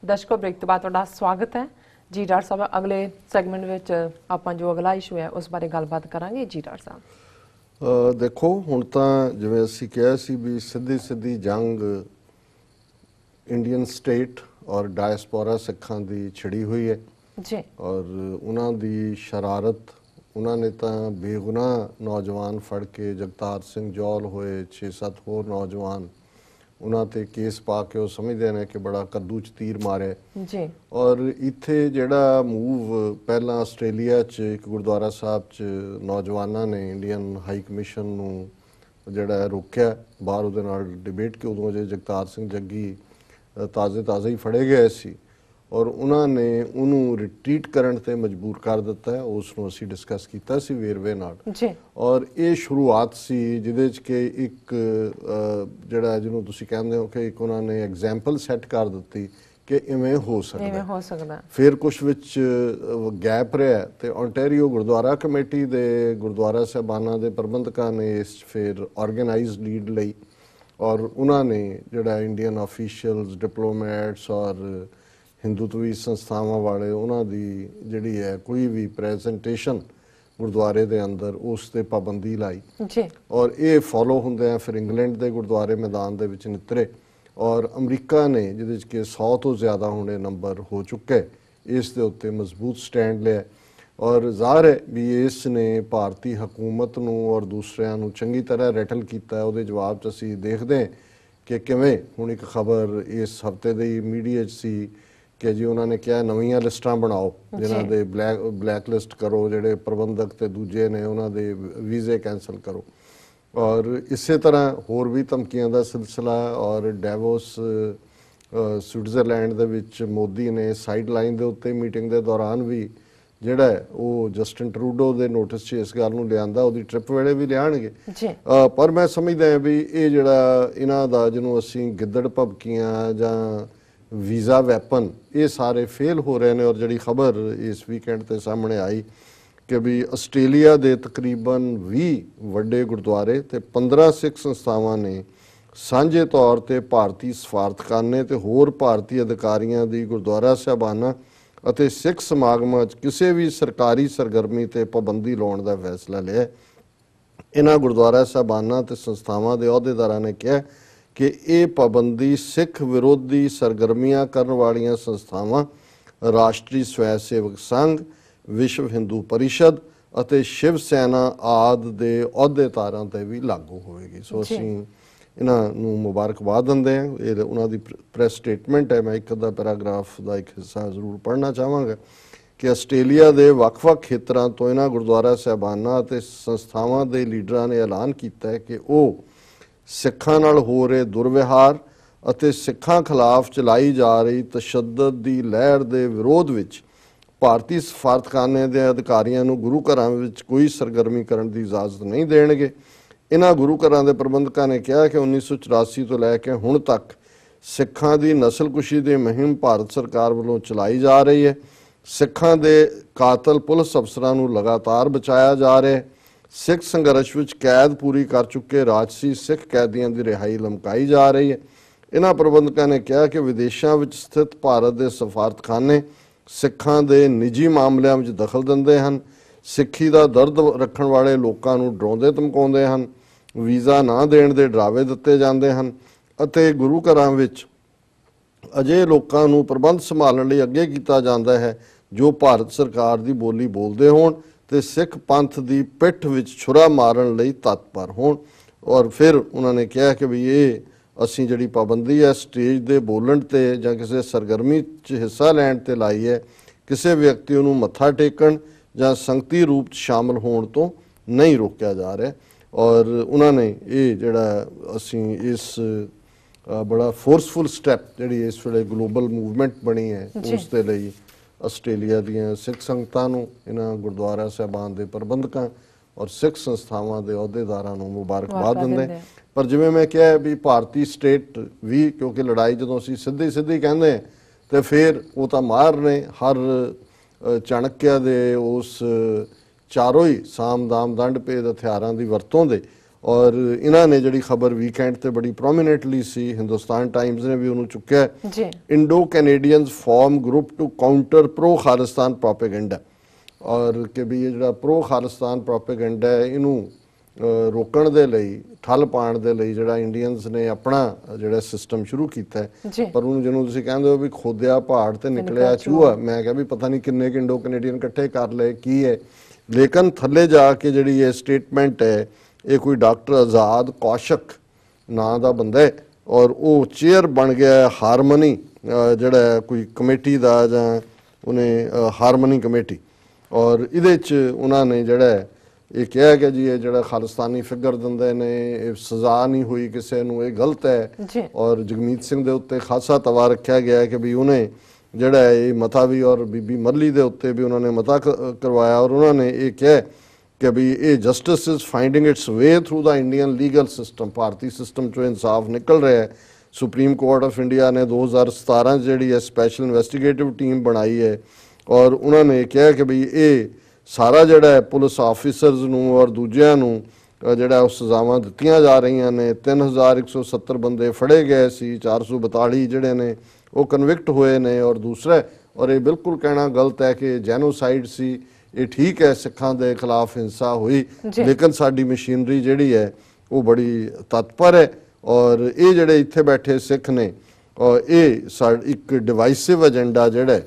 दर्शकों ब्रेक तो बाद तुहाडा स्वागत है जी। डॉक्टर साहब अगले सैगमेंट विच आपां जो अगला इशू है उस बारे गलबात करांगे जी। डॉक्टर साहब देखो हुण तां जिवें असीं किहा सी भी सिद्धी सिद्धी जंग इंडियन स्टेट और डायस्पोरा सिखां दी छिड़ी हुई है जी और उन्हां दी शरारत उन्होंने तो बेगुनाह नौजवान फड़ के जगतार सिंह जौल होए 6-7 होर नौजवान उन्होंने केस पा के वो समझते हैं कि बड़ा कद्दू च तीर मारे जी। और इत्थे जिहड़ा मूव पहला आस्ट्रेलिया च एक गुरुद्वारा साहब च नौजवानों ने इंडियन हाई कमीशन नूं जिहड़ा रोकिया बाहर उहदे नाल डिबेट के उदों जे जगतार सिंह जग्गी ताज़े ही फड़े गए सी और उन्होंने उन्होंने रिट्रीट करने ते मजबूर कर दिता है। उसनूं असीं डिस्कस किया सी वेरवे नाल और ये शुरुआत सी जिहदे च कि एक जिहड़ा जिन्हों तुसीं कहंदे हो कि एक उन्होंने एग्जाम्पल सैट कर दी कि इवें हो सकदा। फिर कुछ विच गैप रहा तो ओंटारियो गुरुद्वारा कमेटी दे गुरुद्वारा साहबाना दे प्रबंधकां ने इस फिर ऑर्गेनाइज लीड लई और उन्होंने जिहड़ा इंडियन ऑफिशियल्स डिप्लोमैट्स और हिंदुत्वी संस्थावां वाले उन्होंने जिहड़ी है कोई भी प्रेजेंटेशन गुरुद्वारे दे अंदर उस ते पाबंदी लाई और ये फॉलो हुंदे फिर इंग्लैंड दे गुरुद्वारे मैदान दे विच नितरे और अमरीका ने जिहदे कि 100 तो ज़्यादा हुणे नंबर हो चुके इस दे उत्ते मजबूत स्टैंड लिया और ज़ाहिर है भी इसने भारती हुकूमत नूं और दूसरियां नूं चंगी तरह रैटल कीता। उहदे जवाब च असीं देखदे हैं कि किवें हुण एक खबर इस हफ्ते दी मीडिया च सी कि जी उन्होंने कहा नवीं लिस्टां बनाओ जिन्हां दे ब्लैक लिस्ट करो जिहड़े प्रबंधक ते दूजे ने उन्हां दे वीज़े कैंसल करो और इस तरह होर भी धमकियां दा सिलसिला और डेवोस स्विट्जरलैंड दे विच मोदी ने साइड लाइन दे उत्ते मीटिंग दे दौरान भी जिहड़ा है वो जस्टिन ट्रूडो दे नोटिस च इस गल नूं लिआंदा उहदी ट्रिप वेले भी लिआणगे पर मैं समझदा भी ये जिहड़ा इन्हां दा जिहनूं असीं गिद्दड़ भभकियां जां वीज़ा वैपन ये सारे फेल हो रहे हैं और जी खबर इस वीकेंड के सामने आई कि भी आस्ट्रेलिया के तकरीबन 20 वड्डे गुरुद्वारे ते 15 सिख संस्थावां ने सांझे तौर पर भारतीय सफारतखाने ते होर भारतीय अधिकारियों की गुरुद्वारा साहबाना अते सिख समागमां च किसी भी सरकारी सरगर्मी ते पाबंदी लाउण दा फैसला लिया। इन्हां गुरुद्वारा साहबाना ते संस्थावां दे अहुदेदारां ने कहा कि ये पाबंदी सिख विरोधी सरगर्मियां करने वालियां संस्थावां राष्ट्रीय स्वयं सेवक संघ विश्व हिंदू परिषद अते शिव सेना आदि दे अहुदेदारां ते भी लागू होएगी। सो असीं इन्हां नूं मुबारकबाद दिंदे हैं। ये उन्हां दी प्रैस स्टेटमेंट है। मैं एक अद्धा पैराग्राफ का एक हिस्सा जरूर पढ़ना चाहांगा कि आस्ट्रेलिया के ਵੱਖ-ਵੱਖ खेत्रां तो इन्हां गुरुद्वारा साहबाना ते संस्थावां दे लीडरां ने ऐलान किया है कि वो सिखां नाल हो रहे दुर्व्यवहार अते सिखां खिलाफ चलाई जा रही तशद्दद दी लहर दे विरोध विच भारतीय सफारतखाने दे अधिकारियों नूं गुरु घरां विच कोई सरगर्मी करन दी इजाजत नहीं देणगे। इन्हां गुरु घरां दे प्रबंधकां ने कहा कि 1984 तो लैके हुण तक सिखां दी नस्लकुशी दी मुहिम भारत सरकार वालों चलाई जा रही है। सिखां दे कातल पुलिस अफसरां नूं लगातार बचाया जा रहा है। सिख संघर्ष विच कैद पूरी कर चुके राजसी सिख कैदियों की रिहाई लमकाई जा रही है। इन्हां प्रबंधकों ने कहा कि विदेशों में स्थित भारत के सफारतखाने सिखां दे निजी मामलों में दखल दिंदे हैं, सिक्खी का दर्द रखण वाले लोगों को डराउंदे धमकाउंदे हैं, वीज़ा ना देण दे डरावे दिते जांदे हैं अते गुरु घरां विच अजे लोगों को प्रबंध संभालण लई अगे कीता जांदा है जो भारत सरकार की बोली बोलते होण ते सिख पंथ की पिठ विच छुरा मारन लई तत्पर होण। और फिर उन्होंने कहा कि भी ये असी जिहड़ी पाबंदी है स्टेज दे बोलण ते जां किसी सरगर्मी च हिस्सा लैण ते लाई है किसी व्यक्ति नूं मत्था टेकण जां संगती रूप शामिल होण तो नहीं रोकया जा रहा। और उन्होंने ये जिहड़ा असी इस बड़ा फोर्सफुल स्टैप जिहड़ी इस वेले ग्लोबल मूवमेंट बनी है उस दे लई आस्ट्रेलिया दीआं सिख संगतां नूं इन्हां गुरुद्वारा साहबान दे प्रबंधकां और सिख संस्थावां दे अहुदेदारां नूं मुबारकबाद दिंदे। पर जिवें मैं कहा भी भारतीय स्टेट भी क्योंकि लड़ाई जदों असीं सीधी सीधी कहंदे हैं तो फिर वो तो मार ने हर चाणक्य दे उस चारों ही साम दाम दंड भेद हथियारां दी वरतों दे ਔਰ ਇਹਨਾਂ ਨੇ ਜਿਹੜੀ ਖਬਰ ਵੀਕਐਂਡ ਤੇ ਬੜੀ ਪ੍ਰੋਮੀਨੈਂਟਲੀ ਸੀ, ਹਿੰਦੁਸਤਾਨ ਟਾਈਮਸ ਨੇ ਵੀ ਉਹਨੂੰ ਚੁੱਕਿਆ, Indo Canadians form group to counter pro Khalistan propaganda, ਔਰ ਕਿ ਵੀ ਇਹ ਜਿਹੜਾ ਪ੍ਰੋ ਖਾਲਿਸਤਾਨ ਪ੍ਰੋਪੇਗੈਂਡਾ ਹੈ ਇਹਨੂੰ ਰੋਕਣ ਦੇ ਲਈ, ਠੱਲ ਪਾਉਣ ਦੇ ਲਈ ਜਿਹੜਾ ਇੰਡੀਅਨਸ ਨੇ ਆਪਣਾ ਜਿਹੜਾ ਸਿਸਟਮ ਸ਼ੁਰੂ ਕੀਤਾ ਹੈ। ਪਰ ਉਹਨੂੰ ਜਿਹਨੂੰ ਤੁਸੀਂ ਕਹਿੰਦੇ ਹੋ ਵੀ ਖੋਦਿਆ ਪਹਾੜ ਤੇ ਨਿਕਲਿਆ ਚੂਹਾ, ਮੈਂ ਕਿਹਾ ਵੀ ਪਤਾ ਨਹੀਂ ਕਿੰਨੇ ਕੁ ਇੰਡੋ ਕੈਨੇਡੀਅਨ ਇਕੱਠੇ ਕਰ ਲਏ ਕੀ ਹੈ। ਲੇਕਿਨ ਥੱਲੇ ਜਾ ਕੇ ਜਿਹੜੀ ਇਹ ਸਟੇਟਮੈਂਟ ਹੈ, ਇਹ ਕੋਈ ਡਾਕਟਰ ਆਜ਼ਾਦ ਕੌਸ਼ਕ ਨਾਂ ਦਾ ਬੰਦਾ ਹੈ ਔਰ ਉਹ ਚੇਅਰ ਬਣ ਗਿਆ ਹਾਰਮਨੀ ਜਿਹੜਾ ਕੋਈ ਕਮੇਟੀ ਦਾ, ਜਾਂ ਉਹਨੇ ਹਾਰਮਨੀ ਕਮੇਟੀ, ਔਰ ਇਹਦੇ 'ਚ ਉਹਨਾਂ ਨੇ ਜਿਹੜਾ ਇਹ ਕਿਹਾ ਕਿ ਜੀ ਇਹ ਜਿਹੜਾ ਖਾਲਿਸਤਾਨੀ ਫਿਗਰ ਦਿੰਦੇ ਨੇ ਇਹ ਸਜ਼ਾ ਨਹੀਂ ਹੋਈ ਕਿਸੇ ਨੂੰ, ਇਹ ਗਲਤ ਹੈ। ਔਰ ਜਗਮੀਤ ਸਿੰਘ ਦੇ ਉੱਤੇ ਖਾਸਾ ਤਵਾ ਰੱਖਿਆ ਗਿਆ ਕਿ ਵੀ ਉਹਨੇ ਜਿਹੜਾ ਇਹ ਮਤਾ ਵੀ, ਔਰ ਬੀਬੀ ਮਰਲੀ ਦੇ ਉੱਤੇ ਵੀ ਉਹਨਾਂ ਨੇ ਮਤਾ ਕਰਵਾਇਆ, ਔਰ ਉਹਨਾਂ ਨੇ ਇਹ ਕਿਹਾ ਕਿ ਵੀ ਇਹ justice is finding its way through the Indian legal system, ਭਾਰਤੀ ਸਿਸਟਮ 'ਚੋਂ ਇਨਸਾਫ ਨਿਕਲ ਰਿਹਾ ਹੈ। ਸੁਪਰੀਮ ਕੋਰਟ ਆਫ ਇੰਡੀਆ ਨੇ 2017 'ਚ ਜਿਹੜੀ ਹੈ ਸਪੈਸ਼ਲ ਇਨਵੈਸਟੀਗੇਟਿਵ ਟੀਮ ਬਣਾਈ ਹੈ, ਔਰ ਉਹਨਾਂ ਨੇ ਕਿਹਾ ਕਿ ਵੀ ਇਹ ਸਾਰਾ ਜਿਹੜਾ ਹੈ ਪੁਲਿਸ ਆਫੀਸਰਸ ਨੂੰ ਔਰ ਦੂਜਿਆਂ ਨੂੰ ਜਿਹੜਾ ਉਹ ਸਜ਼ਾਵਾਂ ਦਿੱਤੀਆਂ ਜਾ ਰਹੀਆਂ ਨੇ। 3170 ਬੰਦੇ ਫੜੇ ਗਏ ਸੀ, 442 ਜਿਹੜੇ ਨੇ ਉਹ ਕਨਵਿਕਟ ਹੋਏ ਨੇ। ਔਰ ਦੂਸਰਾ, ਔਰ ਇਹ ਬਿਲਕੁਲ ਕਹਿਣਾ ਗਲਤ ਹੈ ਕਿ ਜੈਨੋਸਾਈਡ ਸੀ, ਇਹ ਠੀਕ ਹੈ ਸਿੱਖਾਂ ਦੇ ਖਿਲਾਫ ਹਿੰਸਾ ਹੋਈ, ਲੇਕਿਨ ਸਾਡੀ ਮਸ਼ੀਨਰੀ ਜਿਹੜੀ ਹੈ ਉਹ ਬੜੀ ਤਤਪਰ ਹੈ, ਔਰ ਇਹ ਜਿਹੜੇ ਇੱਥੇ ਬੈਠੇ ਸਿੱਖ ਨੇ ਔਰ ਇਹ ਇੱਕ ਡਿਵਾਈਸਿਵ ਏਜੰਡਾ ਜਿਹੜਾ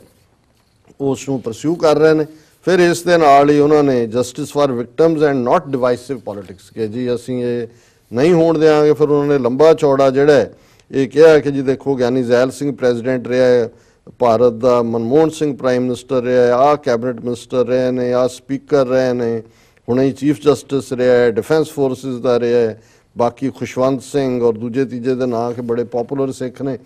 ਉਸ ਨੂੰ ਪਰਸਿਊ ਕਰ ਰਹੇ ਨੇ। ਫਿਰ ਇਸ ਦੇ ਨਾਲ ਹੀ ਉਹਨਾਂ ਨੇ justice for victims and not divisive politics ਕਿ ਜੀ ਅਸੀਂ ਇਹ ਨਹੀਂ ਹੋਣ ਦਿਆਂਗੇ। ਫਿਰ ਉਹਨਾਂ ਨੇ ਲੰਬਾ ਚੌੜਾ ਜਿਹੜਾ ਇਹ ਕਿਹਾ ਕਿ ਜੀ ਦੇਖੋ ਗਿਆਨੀ ਜ਼ੈਲ ਸਿੰਘ ਪ੍ਰੈਜ਼ੀਡੈਂਟ ਰਿਹਾ ਹੈ ਭਾਰਤ ਦਾ, ਮਨਮੋਹਨ ਸਿੰਘ ਪ੍ਰਾਈਮ ਮਿਨਿਸਟਰ ਰਿਹਾ ਹੈ, ਆਹ ਕੈਬਨਿਟ ਮਿਨਿਸਟਰ ਰਹੇ ਨੇ, ਆਹ ਸਪੀਕਰ ਰਹੇ ਨੇ, ਹੁਣੇ ਹੀ ਚੀਫ ਜਸਟਿਸ ਰਿਹਾ ਹੈ, ਡਿਫੈਂਸ ਫੋਰਸਿਸ ਦਾ ਰਿਹਾ ਹੈ, ਬਾਕੀ ਖੁਸ਼ਵੰਤ ਸਿੰਘ ਔਰ ਦੂਜੇ ਤੀਜੇ ਦੇ ਨਾਂ ਕਿ ਬੜੇ ਪਪੂਲਰ ਸਿੱਖ ਨੇ।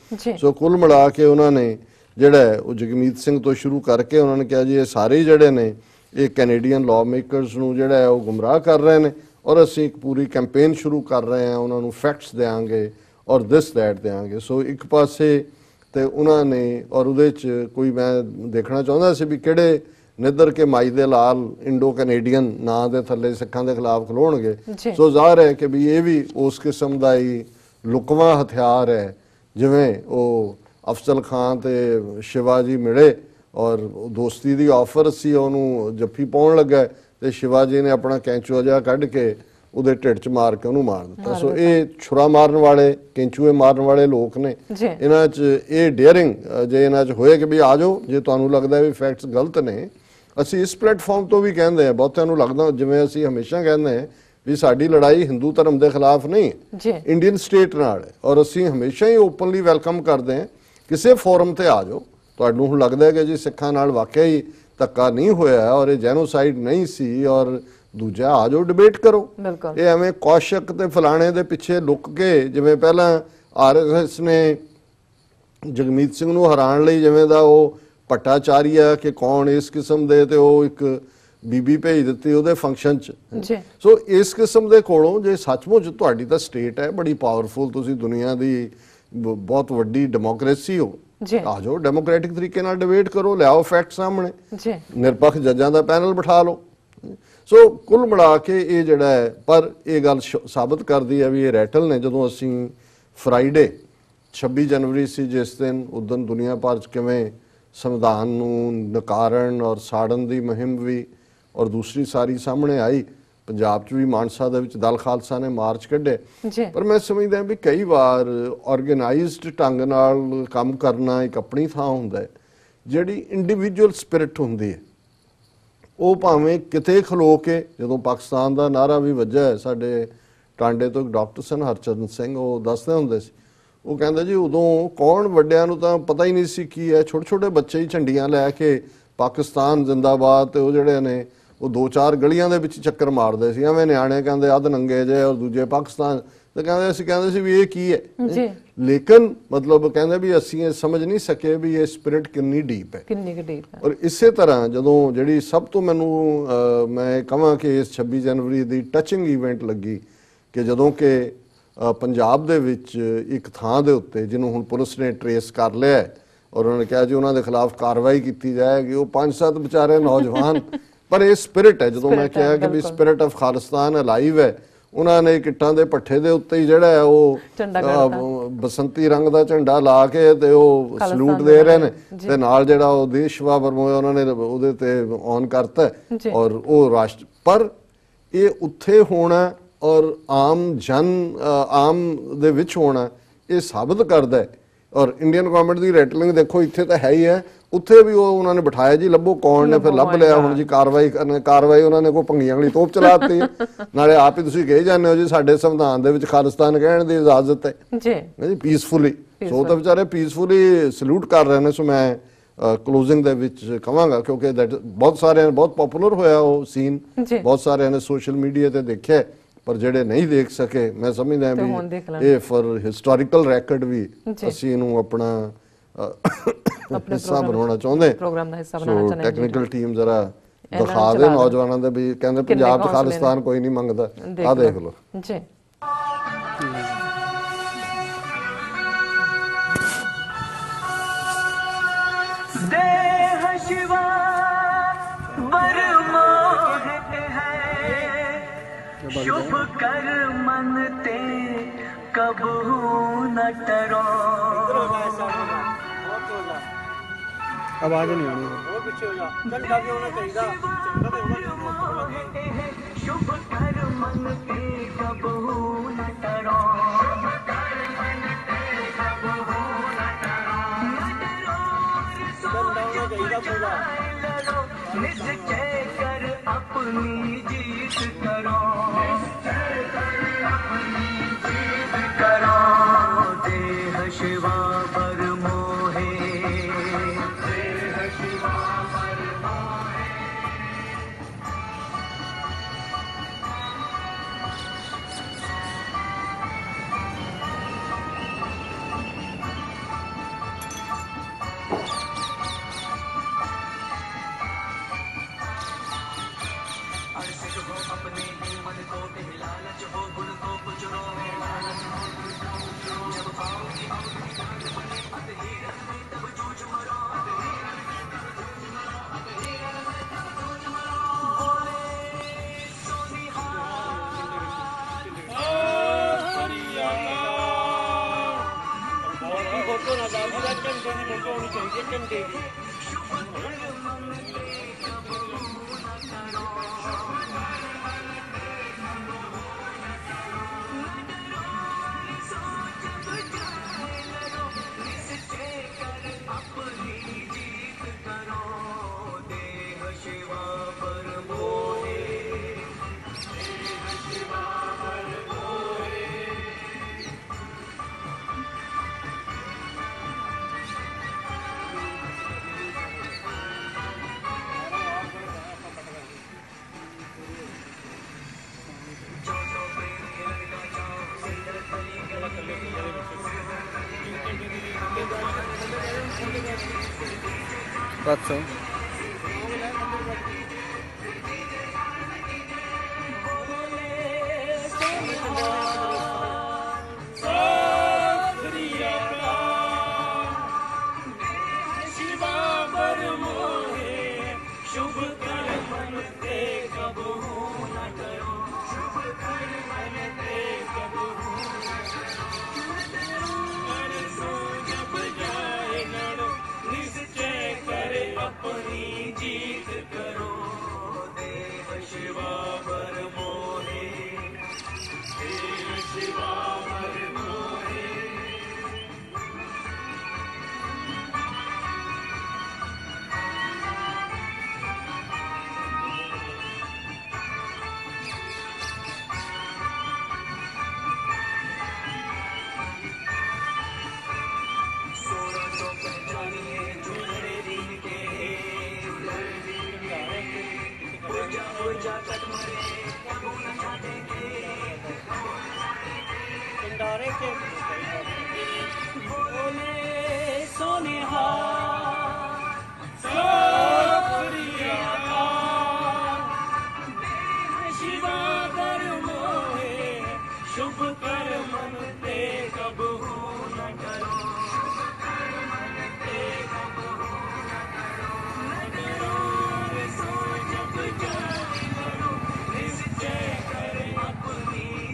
ਸੋ ਕੁੱਲ ਮਿਲਾ ਕੇ ਉਹਨਾਂ ਨੇ ਜਿਹੜਾ ਉਹ ਜਗਮੀਤ ਸਿੰਘ ਤੋਂ ਸ਼ੁਰੂ ਕਰਕੇ ਉਹਨਾਂ ਨੇ ਕਿਹਾ ਜੀ ਇਹ ਸਾਰੇ ਜਿਹੜੇ ਨੇ ਇਹ ਕੈਨੇਡੀਅਨ ਲਾਅ ਮੇਕਰਸ ਨੂੰ ਜਿਹੜਾ ਹੈ ਉਹ ਗੁੰਮਰਾਹ ਕਰ ਰਹੇ ਨੇ, ਔਰ ਅਸੀਂ ਇੱਕ ਪੂਰੀ ਕੈਂਪੇਨ ਸ਼ੁਰੂ ਕਰ ਰਹੇ ਹਾਂ, ਉਹਨਾਂ ਨੂੰ ਫੈਕਟਸ ਦੇਵਾਂਗੇ ਔਰ ਦਿਸ ਦੈਟ ਦੇਵਾਂਗੇ। ਸੋ ਇੱਕ ਪਾਸੇ ਤੇ ਉਹਨਾਂ ਨੇ, ਔਰ ਉਹਦੇ 'ਚ ਕੋਈ ਮੈਂ ਦੇਖਣਾ ਚਾਹੁੰਦਾ ਸੀ ਵੀ ਕਿਹੜੇ ਨਿੱਧਰ ਕੇ ਮਾਈ ਦੇ ਲਾਲ ਇੰਡੋ ਕੈਨੇਡੀਅਨ ਨਾਂ ਦੇ ਥੱਲੇ ਸਿੱਖਾਂ ਦੇ ਖਿਲਾਫ ਖਲੋਣਗੇ। ਸੋ ਜ਼ਾਹਰ ਹੈ ਕਿ ਵੀ ਇਹ ਵੀ ਉਸ ਕਿਸਮ ਦਾ ਹੀ ਲੁਕਵਾਂ ਹਥਿਆਰ ਹੈ, ਜਿਵੇਂ ਉਹ ਅਫਜ਼ਲ ਖਾਨ ਤੇ ਸ਼ਿਵਾਜੀ ਮਿਲੇ ਔਰ ਦੋਸਤੀ ਦੀ ਆਫਰ ਸੀ, ਉਹਨੂੰ ਜੱਫੀ ਪਾਉਣ ਲੱਗਾ ਤੇ ਸ਼ਿਵਾਜੀ ਨੇ ਆਪਣਾ ਕੈਂਚੂਆ ਜਿਹਾ ਕੱਢ ਕੇ ਉਹਦੇ ਢਿੱਡ 'ਚ ਮਾਰ ਕੇ ਉਹਨੂੰ ਮਾਰ ਦਿੱਤਾ। ਸੋ ਇਹ ਛੁਰਾ ਮਾਰਨ ਵਾਲੇ, ਕੈਂਚੂਏ ਮਾਰਨ ਵਾਲੇ ਲੋਕ ਨੇ। ਇਹਨਾਂ 'ਚ ਇਹ ਡੇਅਰਿੰਗ ਜੇ ਇਹਨਾਂ 'ਚ ਹੋਏ ਕਿ ਵੀ ਆ ਜਾਓ, ਜੇ ਤੁਹਾਨੂੰ ਲੱਗਦਾ ਵੀ ਫੈਕਟਸ ਗਲਤ ਨੇ। ਅਸੀਂ ਇਸ ਪਲੇਟਫਾਰਮ ਤੋਂ ਵੀ ਕਹਿੰਦੇ ਹਾਂ, ਬਹੁਤਿਆਂ ਨੂੰ ਲੱਗਦਾ ਜਿਵੇਂ ਅਸੀਂ ਹਮੇਸ਼ਾ ਕਹਿੰਦੇ ਹਾਂ ਵੀ ਸਾਡੀ ਲੜਾਈ ਹਿੰਦੂ ਧਰਮ ਦੇ ਖਿਲਾਫ ਨਹੀਂ ਹੈ, ਇੰਡੀਅਨ ਸਟੇਟ ਨਾਲ ਹੈ, ਔਰ ਅਸੀਂ ਹਮੇਸ਼ਾ ਹੀ ਓਪਨਲੀ ਵੈਲਕਮ ਕਰਦੇ ਹਾਂ ਕਿਸੇ ਫੋਰਮ ਤੇ ਆ ਜਾਓ। ਤੁਹਾਨੂੰ ਹੁਣ ਲੱਗਦਾ ਹੈ ਕਿ ਜੀ ਸਿੱਖਾਂ ਨਾਲ ਵਾਕਿਆ ਹੀ ਧੱਕਾ ਨਹੀਂ ਹੋਇਆ ਔਰ ਇਹ ਜੈਨੋਸਾਈਡ ਨਹੀਂ ਸੀ, ਔਰ ਦੂਜਾ ਆ ਜਾਓ ਡਿਬੇਟ ਕਰੋ। ਇਹ ਐਵੇਂ ਕੌਸ਼ਕ ਤੇ ਫਲਾਣੇ ਦੇ ਪਿੱਛੇ ਲੁੱਕ ਕੇ, ਜਿਵੇਂ ਪਹਿਲਾਂ ਆਰ.ਐਸ.ਐਸ ਨੇ ਜਗਮੀਤ ਸਿੰਘ ਨੂੰ ਹਰਾਉਣ ਲਈ ਜਿਵੇਂ ਦਾ ਉਹ ਭੱਟਾਚਾਰੀਆ ਕਿ ਕੌਣ ਇਸ ਕਿਸਮ ਦੇ, ਤੇ ਉਹ ਇੱਕ ਬੀਬੀ ਭੇਜ ਦਿੱਤੀ ਉਹਦੇ ਫੰਕਸ਼ਨ 'ਚ। ਸੋ ਇਸ ਕਿਸਮ ਦੇ ਕੋਲੋਂ ਜੇ ਸੱਚਮੁੱਚ ਤੁਹਾਡੀ ਤਾਂ ਸਟੇਟ ਹੈ ਬੜੀ ਪਾਵਰਫੁਲ, ਤੁਸੀਂ ਦੁਨੀਆ ਦੀ ਬਹੁਤ ਵੱਡੀ ਡੈਮੋਕ੍ਰੇਸੀ ਹੋ, ਆ ਜਾਓ ਡੈਮੋਕ੍ਰੈਟਿਕ ਤਰੀਕੇ ਨਾਲ ਡਿਬੇਟ ਕਰੋ, ਲਿਆਓ ਫੈਕਟ ਸਾਹਮਣੇ, ਨਿਰਪੱਖ ਜੱਜਾਂ ਦਾ ਪੈਨਲ ਬਿਠਾ ਲਓ। ਸੋ ਕੁੱਲ ਮਿਲਾ ਕੇ ਇਹ ਜਿਹੜਾ ਹੈ, ਪਰ ਇਹ ਗੱਲ ਸਾਬਤ ਕਰਦੀ ਹੈ ਵੀ ਇਹ ਰੈਟਲ ਨੇ। ਜਦੋਂ ਅਸੀਂ ਫਰਾਈਡੇ 26 ਜਨਵਰੀ ਸੀ ਜਿਸ ਦਿਨ, ਉਸ ਦਿਨ ਦੁਨੀਆ ਭਰ 'ਚ ਕਿਵੇਂ ਸੰਵਿਧਾਨ ਨੂੰ ਨਕਾਰਨ ਔਰ ਸਾੜਨ ਦੀ ਮੁਹਿੰਮ ਵੀ ਔਰ ਦੂਸਰੀ ਸਾਰੀ ਸਾਹਮਣੇ ਆਈ। ਪੰਜਾਬ 'ਚ ਵੀ ਮਾਨਸਾ ਦੇ ਵਿੱਚ ਦਲ ਖਾਲਸਾ ਨੇ ਮਾਰਚ ਕੱਢੇ। ਪਰ ਮੈਂ ਸਮਝਦਾ ਵੀ ਕਈ ਵਾਰ ਆਰਗੇਨਾਈਜ਼ਡ ਢੰਗ ਨਾਲ ਕੰਮ ਕਰਨਾ ਇੱਕ ਆਪਣੀ ਥਾਂ ਹੁੰਦਾ ਹੈ, ਜਿਹੜੀ ਇੰਡੀਵਿਜੂਅਲ ਸਪਿਰਿਟ ਹੁੰਦੀ ਹੈ ਉਹ ਭਾਵੇਂ ਕਿਤੇ ਖਲੋ ਕੇ, ਜਦੋਂ ਪਾਕਿਸਤਾਨ ਦਾ ਨਾਰਾ ਵੀ ਵੱਜਿਆ, ਸਾਡੇ ਟਾਂਡੇ ਤੋਂ ਇੱਕ ਡਾਕਟਰ ਸਨ ਹਰਚਰਨ ਸਿੰਘ, ਉਹ ਦੱਸਦੇ ਹੁੰਦੇ ਸੀ, ਉਹ ਕਹਿੰਦੇ ਜੀ ਉਦੋਂ ਕੌਣ ਵੱਡਿਆਂ ਨੂੰ ਤਾਂ ਪਤਾ ਹੀ ਨਹੀਂ ਸੀ ਕੀ ਹੈ, ਛੋਟੇ ਛੋਟੇ ਬੱਚੇ ਹੀ ਝੰਡੀਆਂ ਲੈ ਕੇ ਪਾਕਿਸਤਾਨ ਜ਼ਿੰਦਾਬਾਦ, ਤੇ ਉਹ ਜਿਹੜੇ ਨੇ ਉਹ 2-4 ਗਲੀਆਂ ਦੇ ਵਿੱਚ ਚੱਕਰ ਮਾਰਦੇ ਸੀ, ਐਵੇਂ ਨਿਆਣੇ ਕਹਿੰਦੇ ਅੱਧ ਨੰਗੇ ਜੇ, ਔਰ ਦੂਜੇ ਪਾਕਿਸਤਾਨ ਤੇ ਕਹਿੰਦੇ, ਅਸੀਂ ਕਹਿੰਦੇ ਸੀ ਵੀ ਇਹ ਕੀ ਹੈ। ਲੇਕਿਨ ਮਤਲਬ ਕਹਿੰਦੇ ਵੀ ਅਸੀਂ ਇਹ ਸਮਝ ਨਹੀਂ ਸਕੇ ਵੀ ਇਹ ਸਪਿਰਿਟ ਕਿੰਨੀ ਡੀਪ ਹੈ, ਕਿੰਨੀ ਡੀਪ ਹੈ। ਔਰ ਇਸੇ ਤਰ੍ਹਾਂ ਜਦੋਂ ਜਿਹੜੀ ਸਭ ਤੋਂ ਮੈਨੂੰ ਮੈਂ ਕਹਾਂ ਕਿ ਇਸ 26 ਜਨਵਰੀ ਦੀ ਟੱਚਿੰਗ ਇਵੈਂਟ ਲੱਗੀ ਕਿ ਜਦੋਂ ਕਿ ਪੰਜਾਬ ਦੇ ਵਿੱਚ ਇੱਕ ਥਾਂ ਦੇ ਉੱਤੇ, ਜਿਹਨੂੰ ਹੁਣ ਪੁਲਿਸ ਨੇ ਟਰੇਸ ਕਰ ਲਿਆ ਔਰ ਉਹਨਾਂ ਨੇ ਕਿਹਾ ਜੀ ਉਹਨਾਂ ਦੇ ਖਿਲਾਫ ਕਾਰਵਾਈ ਕੀਤੀ ਜਾਏਗੀ, ਉਹ 5-7 ਵਿਚਾਰੇ ਨੌਜਵਾਨ, ਪਰ ਇਹ ਸਪਿਰਿਟ ਹੈ। ਜਦੋਂ ਮੈਂ ਕਿਹਾ ਕਿ ਵੀ ਸਪਿਰਿਟ ਆਫ ਖਾਲਿਸਤਾਨ ਅਲਾਈਵ ਹੈ, उन्होंने किट्टां दे पट्ठे दे उत्ते ही जिहड़ा है वो बसंती रंग दा झंडा ला के ते वो सलूट दे रहे ने ते नाल जिहड़ा वो देश शिवा बरमोए उन्होंने उहदे ते ऑन करता और वो राष्ट्र पर ये उत्थे होना और आम आम दे विच होना ये साबित करदा है। और इंडियन गवर्नमेंट की रैटलिंग देखो इत्थे तो है ही है, उत्थे भी वो उन्होंने बिठाया जी लभो कौन ने, फिर लभ लिया हुण जी कार्रवाई उन्होंने कोई भंगियां वाली तोप चलाती है नाले आप ही तुसीं कही जाने हो जी साडे संविधान दे विच खालिस्तान कहण दी इजाजत है जी पीसफुली, सो तो बेचारे पीसफुली सल्यूट कर रहे हैं। सो मैं क्लोजिंग दे विच कहांगा क्योंकि बहुत सारे बहुत पॉपुलर होया वो सीन, बहुत सारे ने सोशल मीडिया ते देखिया पर जेडे नहीं देख सके मैं समझदा भी ये फॉर हिस्टोरिकल रैकॉर्ड भी असीं इहनूं अपना हिस्सा बनाना चाहुंदे प्रोग्राम दा हिस्सा बनाना चाहुंदे। टेक्निकल टीम जरा दिखा दे नौजवानों दे भी कहंदे पंजाब च खालिस्तान कोई नहीं मंगदा, आ देख लो जी। देह शिवा शुभ कर मनते कबहू न डरो। आवाज नहीं आनी शुभ कर मनते कबहू न डरो। निश्चय कर अपनी जीत करो, करो देह शिवा पर मोहे, देह शिवा पर मोहे। अपने ही मन को लालच हो गुण को पुचरो, जब पाओगी तब जूझ मरो। फोटो ना चाहिए Rattled. अपनी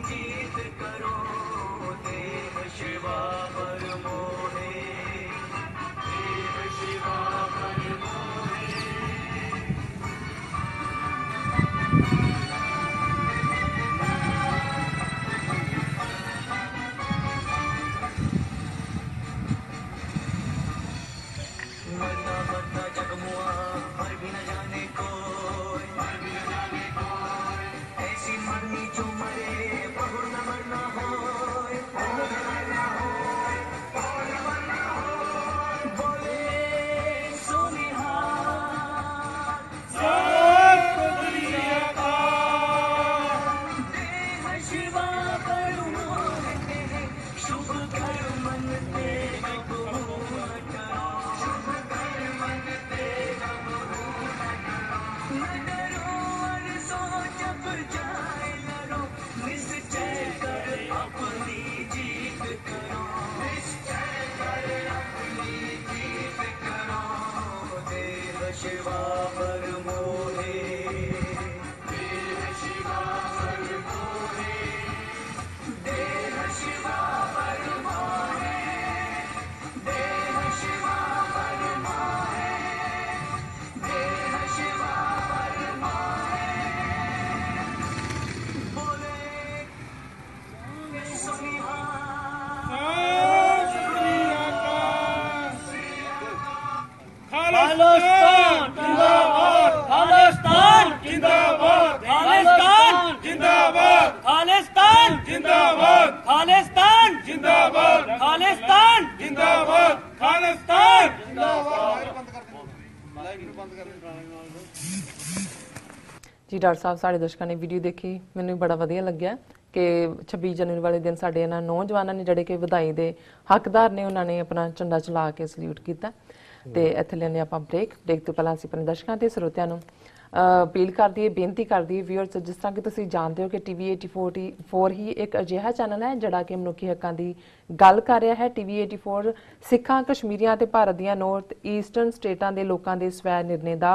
जी डॉक्टर साहब साढ़े दर्शकों ने वीडियो देखी मैंने बड़ा वधिया लग्या कि 26 जनवरी वाले दिन साढ़े इन्हां नौजवानों ने जिहड़े कि वधाई दे हकदार ने उन्होंने अपना झंडा चला के सल्यूट किया तो इत्थे लैने आपां ब्रेक तो पहला असीं अपने दर्शकों ते सरोतियां नूं अपील कर दईए बेनती कर दईए व्यूअर्स जिस तरह कि तुसीं जानते हो कि TV 84 ही एक अजिहा चैनल है जिहड़ा कि मनुखी हक्कां दी गल कर रहा है। TV 84 सिखां कश्मीरियां ते भारत दियां नॉर्थ ईस्टर्न स्टेटां दे लोकां दे स्वै निर्णे दा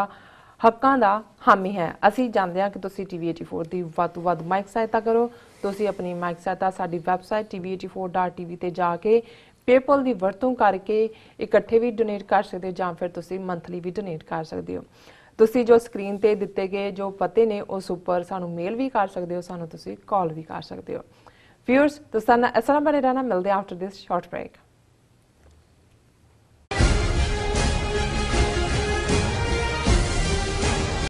हक्कां दा हामी है। असीं जाणदे हां कि तुसीं TV 84 दी वध तों वध माइक सहायता करो। तुसीं अपनी माइक सहायता साडी वैबसाइट tv84.tv ते जाके पेपल की वरतों करके इकट्ठे भी डोनेट कर सकते हो जां फिर तुसीं मंथली भी डोनेट कर सकते हो। तुसीं जो स्क्रीन ते दिते गए जो पते ने उस उपर सानू मेल भी कर सकते हो, सानू तुसीं कॉल भी कर सकते हो। व्यूअर्स तुसीं इस तरह बने रहना, मिलते आफ्टर दिस शॉर्ट ब्रेक।